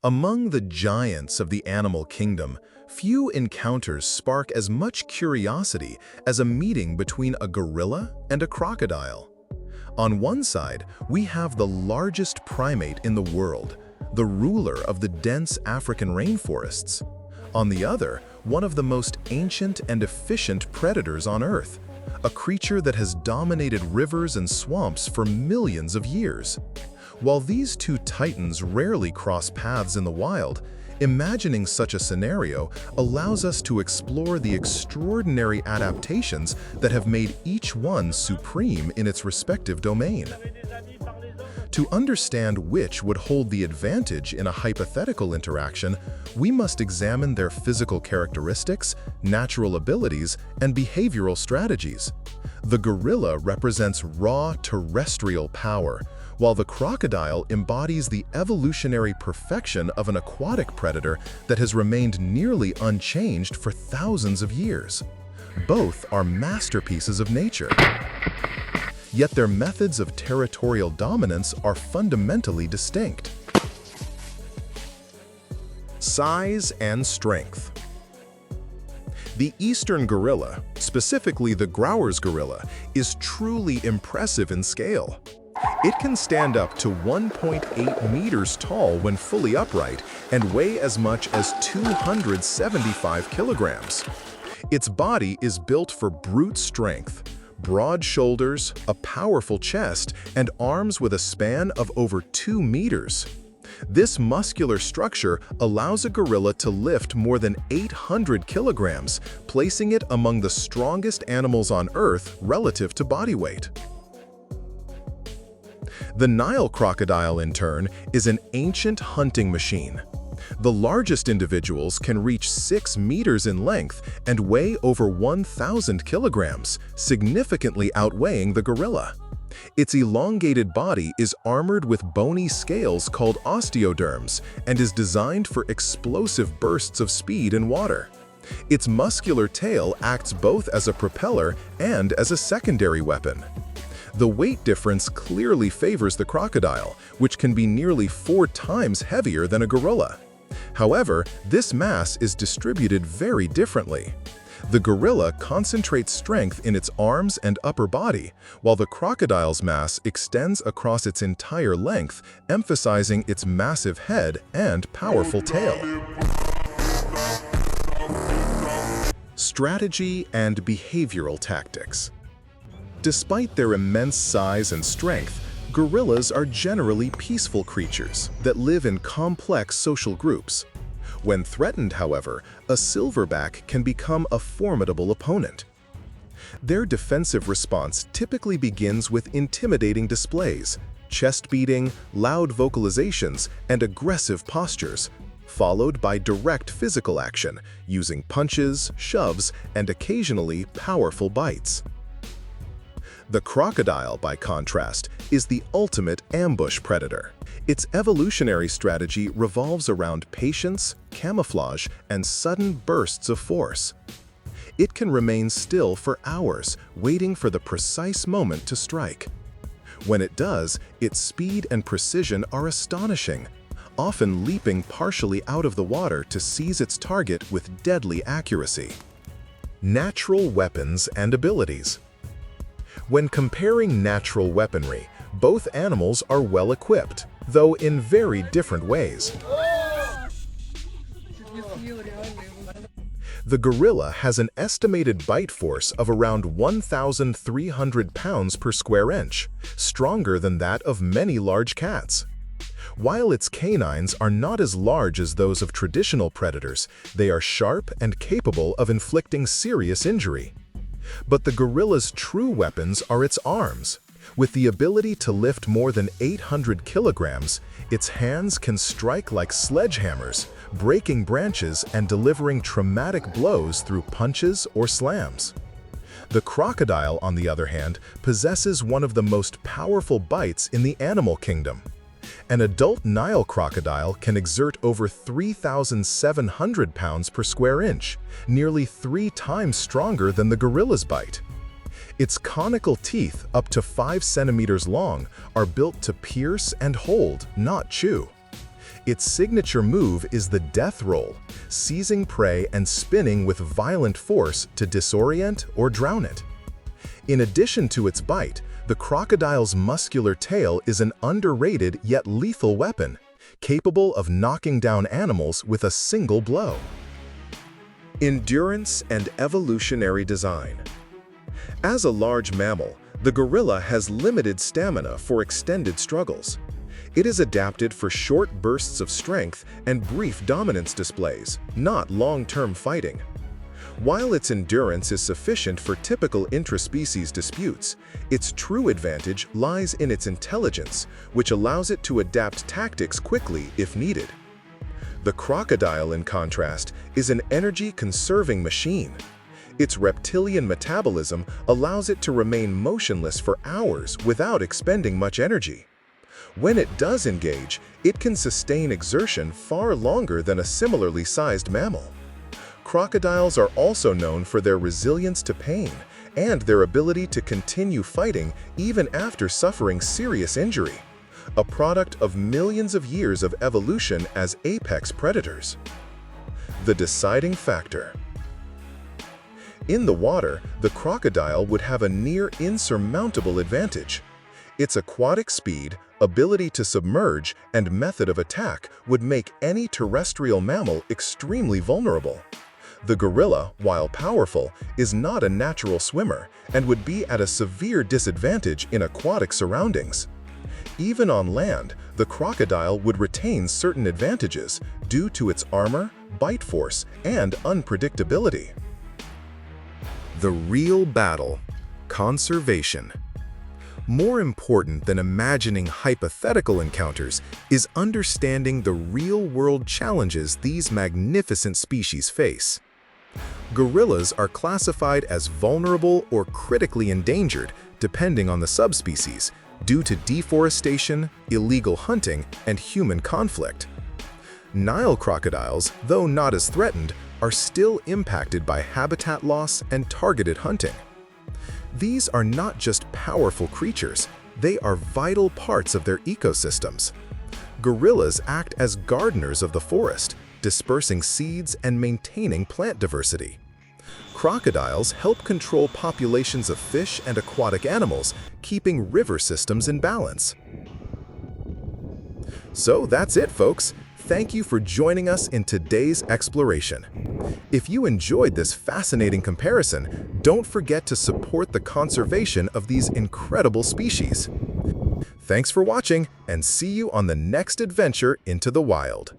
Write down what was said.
Among the giants of the animal kingdom, few encounters spark as much curiosity as a meeting between a gorilla and a crocodile. On one side, we have the largest primate in the world, the ruler of the dense African rainforests. On the other, one of the most ancient and efficient predators on Earth, a creature that has dominated rivers and swamps for millions of years. While these two titans rarely cross paths in the wild, imagining such a scenario allows us to explore the extraordinary adaptations that have made each one supreme in its respective domain. To understand which would hold the advantage in a hypothetical interaction, we must examine their physical characteristics, natural abilities, and behavioral strategies. The gorilla represents raw terrestrial power, while the crocodile embodies the evolutionary perfection of an aquatic predator that has remained nearly unchanged for thousands of years. Both are masterpieces of nature. Yet their methods of territorial dominance are fundamentally distinct. Size and strength. The eastern gorilla, specifically the Grauer's gorilla, is truly impressive in scale. It can stand up to 1.8 meters tall when fully upright and weigh as much as 275 kilograms. Its body is built for brute strength, broad shoulders, a powerful chest, and arms with a span of over 2 meters. This muscular structure allows a gorilla to lift more than 800 kilograms, placing it among the strongest animals on Earth relative to body weight. The Nile crocodile, in turn, is an ancient hunting machine. The largest individuals can reach 6 meters in length and weigh over 1,000 kilograms, significantly outweighing the gorilla. Its elongated body is armored with bony scales called osteoderms and is designed for explosive bursts of speed in water. Its muscular tail acts both as a propeller and as a secondary weapon. The weight difference clearly favors the crocodile, which can be nearly 4 times heavier than a gorilla. However, this mass is distributed very differently. The gorilla concentrates strength in its arms and upper body, while the crocodile's mass extends across its entire length, emphasizing its massive head and powerful tail. Strategy and behavioral tactics. Despite their immense size and strength, gorillas are generally peaceful creatures that live in complex social groups. When threatened, however, a silverback can become a formidable opponent. Their defensive response typically begins with intimidating displays, chest beating, loud vocalizations, and aggressive postures, followed by direct physical action using punches, shoves, and occasionally powerful bites. The crocodile, by contrast, is the ultimate ambush predator. Its evolutionary strategy revolves around patience, camouflage, and sudden bursts of force. It can remain still for hours, waiting for the precise moment to strike. When it does, its speed and precision are astonishing, often leaping partially out of the water to seize its target with deadly accuracy. Natural weapons and abilities. When comparing natural weaponry, both animals are well equipped, though in very different ways. The gorilla has an estimated bite force of around 1,300 pounds per square inch, stronger than that of many large cats. While its canines are not as large as those of traditional predators, they are sharp and capable of inflicting serious injury. But the gorilla's true weapons are its arms. With the ability to lift more than 800 kilograms, its hands can strike like sledgehammers, breaking branches and delivering traumatic blows through punches or slams. The crocodile, on the other hand, possesses one of the most powerful bites in the animal kingdom. An adult Nile crocodile can exert over 3,700 pounds per square inch, nearly 3 times stronger than the gorilla's bite. Its conical teeth, up to 5 centimeters long, are built to pierce and hold, not chew. Its signature move is the death roll, seizing prey and spinning with violent force to disorient or drown it. In addition to its bite, the crocodile's muscular tail is an underrated yet lethal weapon, capable of knocking down animals with a single blow. Endurance and evolutionary design. As a large mammal, the gorilla has limited stamina for extended struggles. It is adapted for short bursts of strength and brief dominance displays, not long-term fighting. While its endurance is sufficient for typical intraspecies disputes, its true advantage lies in its intelligence, which allows it to adapt tactics quickly if needed. The crocodile, in contrast, is an energy-conserving machine. Its reptilian metabolism allows it to remain motionless for hours without expending much energy. When it does engage, it can sustain exertion far longer than a similarly sized mammal. Crocodiles are also known for their resilience to pain and their ability to continue fighting even after suffering serious injury, a product of millions of years of evolution as apex predators. The deciding factor. In the water, the crocodile would have a near insurmountable advantage. Its aquatic speed, ability to submerge, and method of attack would make any terrestrial mammal extremely vulnerable. The gorilla, while powerful, is not a natural swimmer and would be at a severe disadvantage in aquatic surroundings. Even on land, the crocodile would retain certain advantages due to its armor, bite force, and unpredictability. The real battle: conservation. More important than imagining hypothetical encounters is understanding the real-world challenges these magnificent species face. Gorillas are classified as vulnerable or critically endangered, depending on the subspecies, due to deforestation, illegal hunting, and human conflict. Nile crocodiles, though not as threatened, are still impacted by habitat loss and targeted hunting. These are not just powerful creatures, they are vital parts of their ecosystems. Gorillas act as gardeners of the forest, dispersing seeds and maintaining plant diversity. Crocodiles help control populations of fish and aquatic animals, keeping river systems in balance. So that's it, folks. Thank you for joining us in today's exploration. If you enjoyed this fascinating comparison, don't forget to support the conservation of these incredible species. Thanks for watching, and see you on the next adventure into the wild.